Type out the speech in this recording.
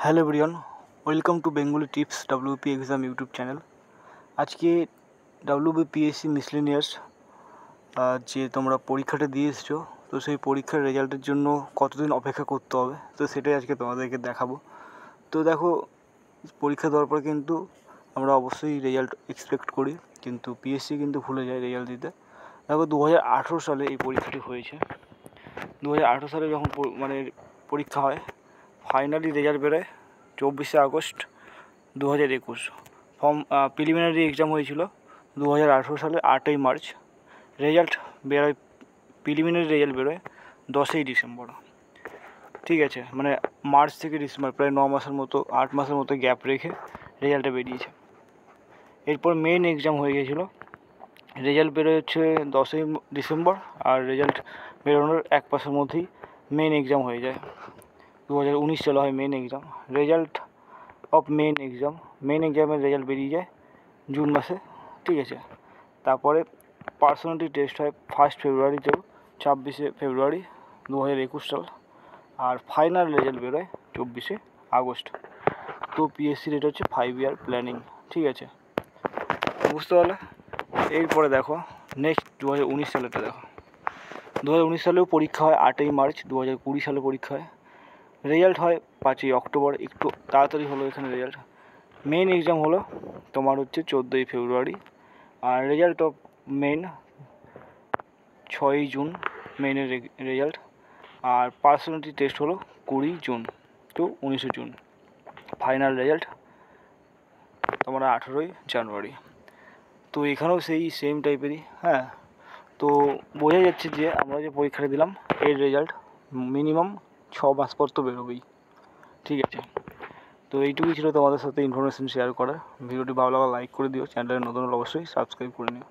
Hello everyone, welcome to Bengali tips WP exam YouTube channel. আজকে WBPSC miscellaneous যে তোমরা পরীক্ষাটা দিয়ে এসছো, তো সেই পরীক্ষার রেজাল্টের জন্য কতদিন অপেক্ষা করতে হবে, তো সেটাই আজকে তোমাদেরকে দেখাবো। তো দেখো, পরীক্ষা দেওয়ার পর কিন্তু আমরা অবশ্যই রেজাল্ট এক্সপেক্ট করি, কিন্তু পিএসসি কিন্তু ভুলে যায় রেজাল্ট দিতে। দেখো 2018 সালে এই পরীক্ষাটি হয়েছে। 2018 সালে যখন পরীক্ষা হয়, ফাইনালি রেজাল্ট বেরোয় 24শে আগস্ট 2021। প্রিলিমিনারি এক্সাম হয়েছিল 2018 সালে 8ই মার্চ। রেজাল্ট বেরোয়, প্রিলিমিনারি রেজাল্ট বেরোয় 10ই ডিসেম্বর। ঠিক আছে, মার্চ থেকে ডিসেম্বর প্রায় 9 মাসের মতো, 8 মাসের মতো গ্যাপ রেখে রেজাল্টটা বেরিয়েছে। এরপর মেইন এক্সাম হয়ে গিয়েছিলো। রেজাল্ট বেরোয় হচ্ছে 10ই ডিসেম্বর, আর রেজাল্ট বেরোনোর 1 মাসের মধ্যেই মেইন এক্সাম হয়ে যায়। 2019 সালে হয় main exam. Result of main এক্সামের রেজাল্ট বেরিয়ে যায় জুন মাসে। ঠিক আছে, তারপরে পার্সোনালিটি টেস্ট হয় 1 ফেব্রুয়ারি থেকে 26শে ফেব্রুয়ারি 2021 সাল, আর ফাইনাল রেজাল্ট বেরোয় 24শে আগস্ট। তো পিএসসির এটা হচ্ছে 5 ইয়ার প্ল্যানিং। ঠিক আছে, বুঝতে পারলে? এরপরে দেখো নেক্সট 2019 সালেরটা দেখো। 2019 সালেও পরীক্ষা হয় 8ই মার্চ। 2020 সালে পরীক্ষা হয়, রেজাল্ট হয় 5ই অক্টোবর। একটু তাড়াতাড়ি হলো এখানে রেজাল্ট। মেইন এক্সাম হলো তোমার হচ্ছে 14ই ফেব্রুয়ারি, আর রেজাল্ট অফ মেইন 6ই জুন মেইনের রেজাল্ট। আর পার্সোনালিটি টেস্ট হলো 20 জুন তো 19 জুন। ফাইনাল রেজাল্ট তোমার 18ই জানুয়ারি। তো এখানেও সেই সেম টাইপেরই। হ্যাঁ, তো বোঝা যাচ্ছে যে আমরা যে পরীক্ষাটা দিলাম এর রেজাল্ট মিনিমাম 6 মাস পর তো বেরোবেই। ঠিক আছে, তো এইটুকুই ছিল তোমাদের সাথে ইনফরমেশন শেয়ার করার। ভিডিওটি ভালো লাগলে লাইক করে দিও, চ্যানেলে নতুন হলে অবশ্যই সাবস্ক্রাইব করে নিও।